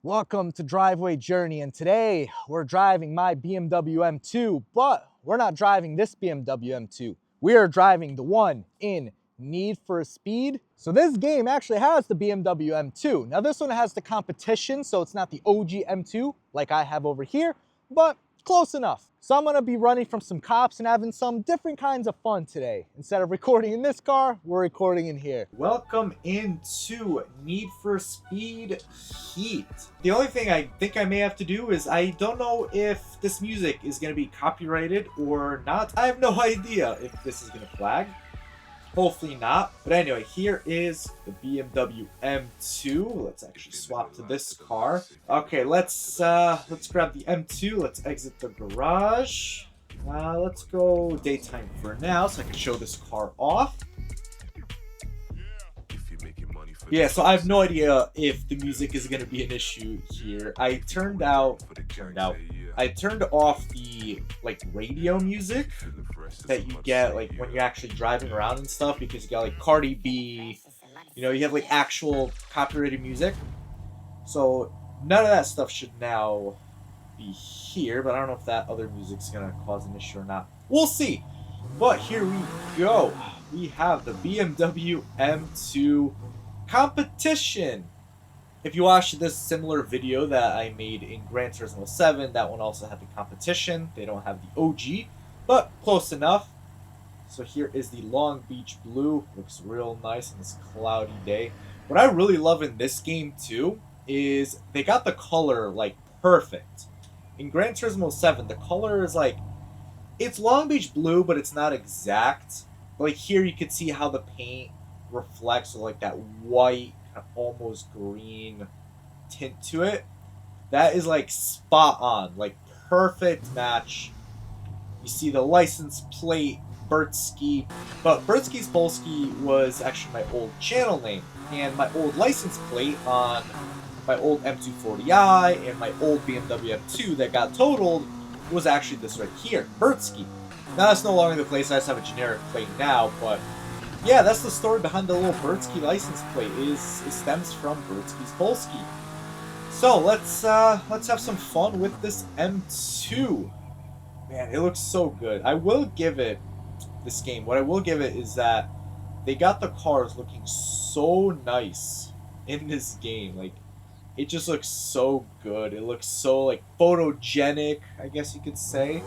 Welcome to Driveway Journey, and today we're driving my BMW M2, but we're not driving this BMW M2. We are driving the one in Need for Speed. So this game actually has the BMW M2. Now this one has the competition, so it's not the OG M2 like I have over here, but close enough. So I'm gonna be running from some cops and having some different kinds of fun today. Instead of recording in this car, we're recording in here. Welcome into Need for Speed Heat. The only thing I think I may have to do is I don't know if this music is going to be copyrighted or not. I have no idea if this is going to flag. Hopefully not. But anyway, here is the BMW M2. Let's actually swap to this car. Okay, let's grab the M2. Let's exit the garage. Let's go daytime for now so I can show this car off. Yeah, so I have no idea if the music is going to be an issue here. I turned off the radio music that you get when you're actually driving around and stuff, because you got Cardi B, you have actual copyrighted music. So none of that stuff should now be here, but I don't know if that other music's going to cause an issue or not. We'll see. But here we go. We have the BMW M2 Competition. If you watched this similar video that I made in Gran Turismo 7, that one also had the competition. They don't have the OG, but close enough. So here is the Long Beach Blue. Looks real nice on this cloudy day. What I really love in this game too is they got the color perfect. In Gran Turismo 7, the color is it's Long Beach Blue, but it's not exact. Here you could see how the paint reflects with that white, kind of almost green tint to it. That is spot on, perfect match. You see the license plate, Bertsky, but Bertsky's Polski was actually my old channel name, and my old license plate on my old M240i and my old BMW M2 that got totaled was actually this right here, Bertsky. Now that's no longer the place. I just have a generic plate now, but yeah, that's the story behind the little Bertsky license plate. It stems from Bertsky's Polski. So let's have some fun with this M2. Man, it looks so good. I will give it this game. What I will give it is that they got the cars looking so nice in this game. It just looks so good. It looks so photogenic, I guess you could say.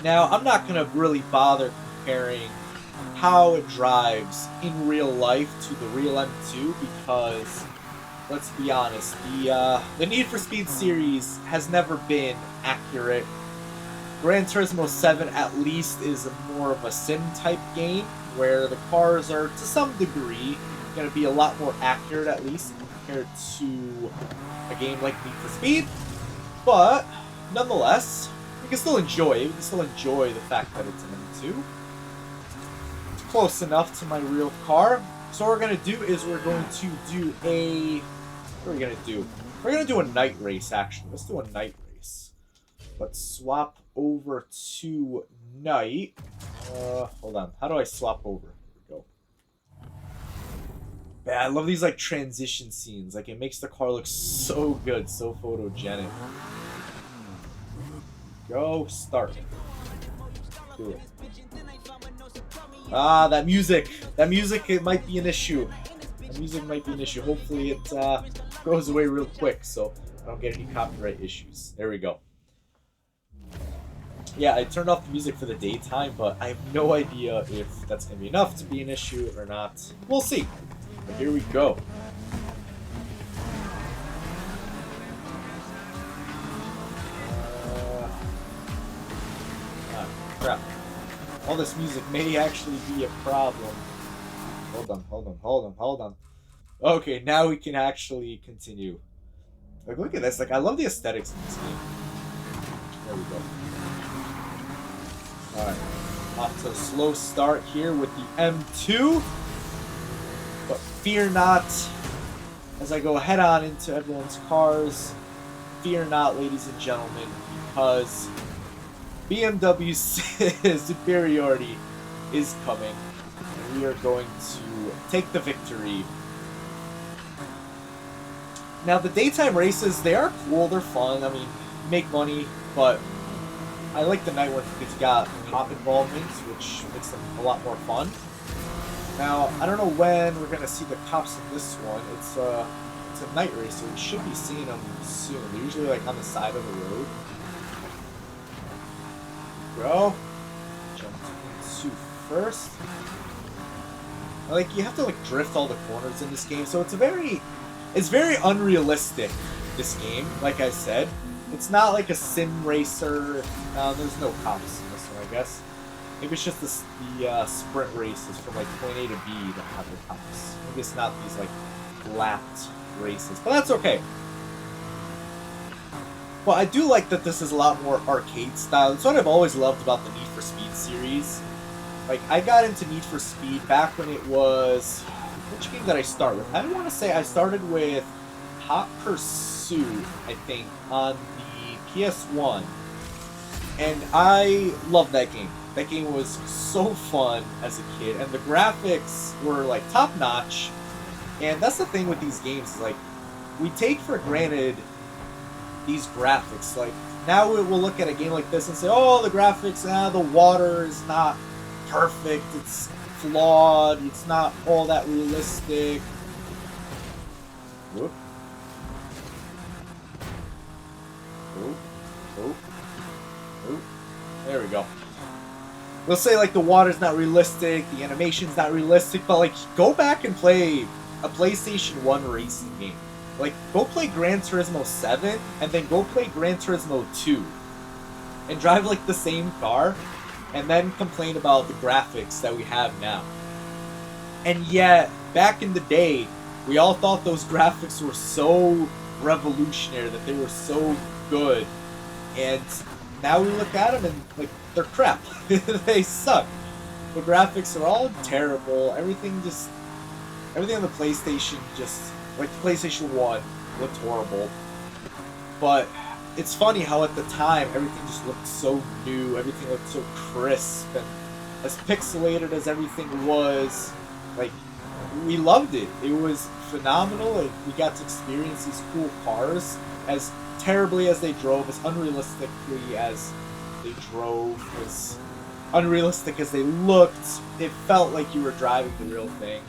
Now, I'm not gonna really bother comparing how it drives in real life to the real M2 because, let's be honest, the Need for Speed series has never been accurate. Gran Turismo 7 at least is more of a sim type game where the cars are to some degree going to be a lot more accurate, at least compared to a game like Need for Speed. But nonetheless, we can still enjoy it. We can still enjoy the fact that it's an M2. It's close enough to my real car. So what we're going to do is we're going to do a... What are we going to do? We're going to do a night race, actually. Let's do a night race. Let's swap over to night. Hold on. How do I swap over? Here we go. Man, I love these transition scenes. It makes the car look so good, so photogenic. Go, start. Do it. That music. That music, it might be an issue. That music might be an issue. Hopefully it goes away real quick so I don't get any copyright issues. There we go. Yeah, I turned off the music for the daytime, but I have no idea if that's going to be enough to be an issue or not. We'll see. But here we go. Crap. All this music may actually be a problem. Hold on. Okay, now we can actually continue. Look at this. I love the aesthetics in this game. There we go. Alright, off to a slow start here with the M2. But fear not, as I go head on into everyone's cars. Fear not, ladies and gentlemen, because BMW's superiority is coming. And we are going to take the victory Now, the daytime races, they are cool, they're fun. I mean, you make money, but I like the night ones because you got cop involvements, which makes them a lot more fun. Now, I don't know when we're going to see the cops in this one. It's a night race, so we should be seeing them soon. They're usually, like, on the side of the road. Go. Jump into first. Like, you have to, like, drift all the corners in this game, so it's very unrealistic, this game, like I said. It's not like a sim racer. There's no cops in this one, I guess. Maybe it's just the sprint races from, like, point A to B that have the cops. Maybe it's not these, like, lapped races, but that's okay. Well, I do like that this is a lot more arcade style. It's what I've always loved about the Need for Speed series. Like, I got into Need for Speed back when it was... Which game did I start with? I want to say I started with Hot Pursuit, I think, on the PS1. And I loved that game. That game was so fun as a kid, and the graphics were, like, top-notch. And that's the thing with these games, is, like, we take for granted these graphics. Like, now we'll look at a game like this and say, oh, the graphics, the water is not perfect, it's flawed, it's not all that realistic. Whoop. Whoop. Whoop. Whoop. There we go. We'll say, like, the water's not realistic, the animation's not realistic, but, like, go back and play a PlayStation 1 racing game. Like, go play Gran Turismo 7, and then go play Gran Turismo 2. And drive, like, the same car, and then complain about the graphics that we have now. And yet, back in the day, we all thought those graphics were so revolutionary, that they were so good. And now we look at them and, like, they're crap. They suck. The graphics are all terrible. Everything on the PlayStation just... Like, the PlayStation 1 looked horrible. But it's funny how at the time, everything just looked so new. Everything looked so crisp. And as pixelated as everything was, like, we loved it. It was phenomenal. Like, we got to experience these cool cars. As terribly as they drove, as unrealistically as they drove, as unrealistic as they looked, it felt like you were driving the real thing.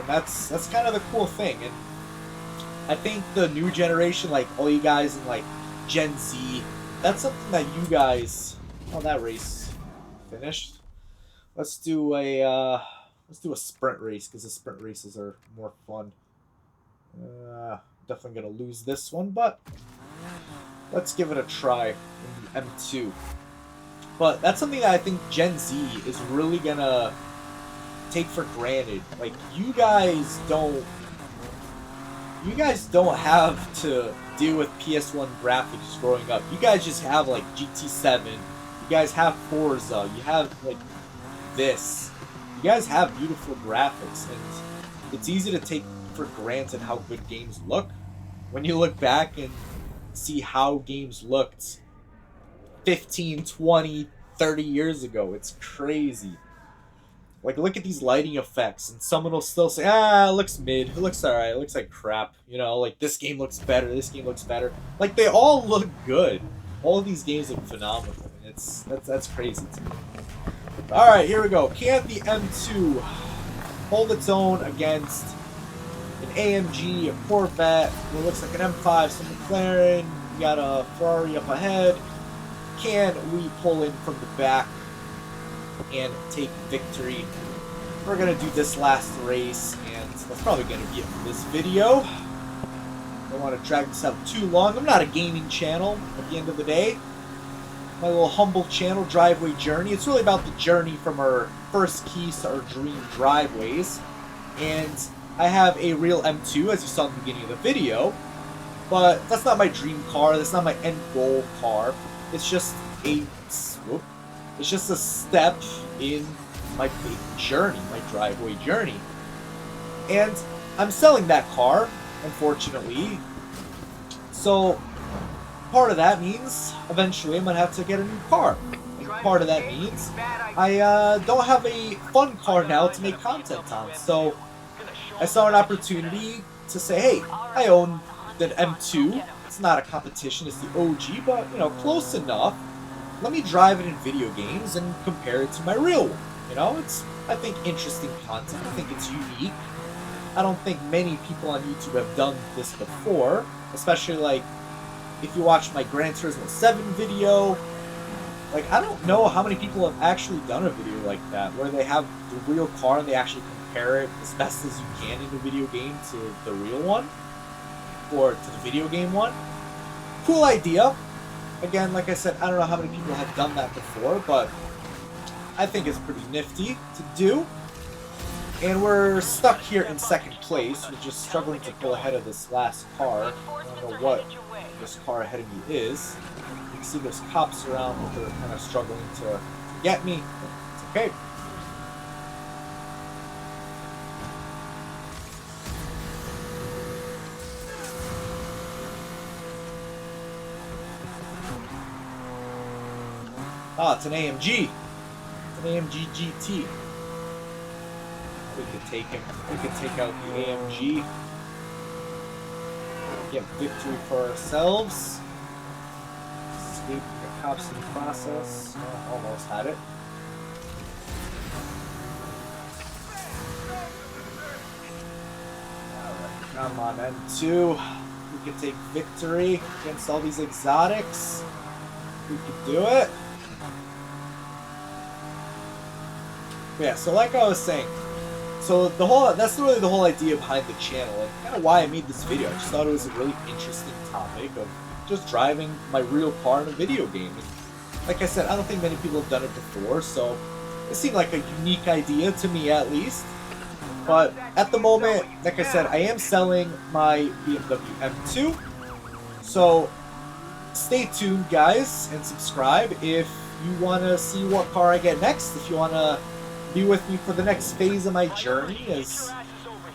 And that's kind of the cool thing. And I think the new generation, like all you guys in like Gen Z, that's something that you guys... Oh, that race finished. Let's do a sprint race, because the sprint races are more fun. Definitely gonna lose this one, but let's give it a try in the M2. But that's something that I think Gen Z is really gonna take for granted. Like, you guys don't have to deal with PS1 graphics growing up. You guys just have like GT7. You guys have Forza. You have like this. You guys have beautiful graphics, and it's easy to take for granted how good games look when you look back and see how games looked 15, 20, 30 years ago. It's crazy. Like, look at these lighting effects, and someone will still say, it looks mid, it looks alright, it looks like crap. You know, like, this game looks better, this game looks better. Like, they all look good. All of these games look phenomenal. And that's crazy to me. Alright, here we go. Can the M2 hold its own against an AMG, a Corvette, what looks like an M5, some McLaren, we got a Ferrari up ahead? Can we pull in from the back and take victory? We're gonna do this last race, and that's probably gonna be it for this video. I don't want to drag this out too long. I'm not a gaming channel at the end of the day. My little humble channel, Driveway Journey. It's really about the journey from our first keys to our dream driveways. And I have a real M2, as you saw in the beginning of the video, but that's not my dream car. That's not my end goal car. It's just a step in my big journey, my driveway journey. And I'm selling that car, unfortunately. So part of that means eventually I'm going to have to get a new car. And part of that means I don't have a fun car now to make content on. So I saw an opportunity to say, hey, I own the M2. It's not a competition, it's the OG, but, you know, close enough. Let me drive it in video games and compare it to my real one. You know, it's, I think, interesting content. I think it's unique. I don't think many people on YouTube have done this before, especially, like, if you watch my Gran Turismo 7 video. Like, I don't know how many people have actually done a video like that, where they have the real car and they actually compare it as best as you can in the video game to the real one, or to the video game one. Cool idea. Again, like I said, I don't know how many people have done that before, but I think it's pretty nifty to do. And we're stuck here in second place. We're just struggling to pull ahead of this last car. I don't know what this car ahead of me is. You can see there's cops around, but they're kind of struggling to get me. It's okay. Ah, it's an AMG. It's an AMG GT. We could take him. We could take out the AMG. Get victory for ourselves. Escape the cops in the process. Oh, almost had it. Alright, come on, M2. We could take victory against all these exotics. We could do it. Yeah, so like I was saying, so that's really the whole idea behind the channel, and kind of why I made this video. I just thought it was a really interesting topic of just driving my real car in a video game. And like I said, I don't think many people have done it before, so it seemed like a unique idea to me at least. But at the moment, like I said, I am selling my BMW M2, so stay tuned, guys, and subscribe if you want to see what car I get next, if you want to be with me for the next phase of my journey, as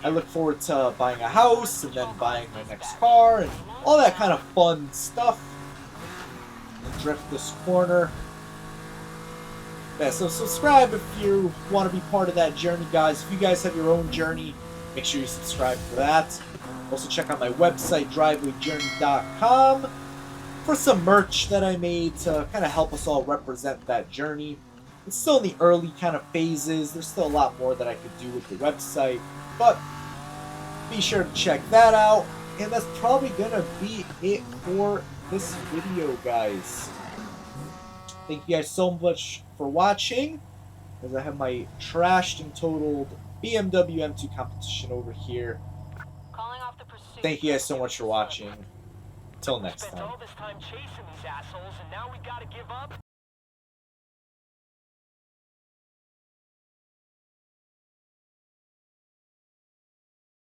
I look forward to buying a house and then buying my next car and all that kind of fun stuff. And drift this corner. Yeah, so subscribe if you want to be part of that journey, guys. If you guys have your own journey, make sure you subscribe for that. Also check out my website, drivewayjourney.com, for some merch that I made to kind of help us all represent that journey. It's still in the early kind of phases. There's still a lot more that I could do with the website, but be sure to check that out. And that's probably gonna be it for this video, guys. Thank you guys so much for watching, as I have my trashed and totaled BMW M2 Competition over here. Thank you guys so much for watching. Until next time.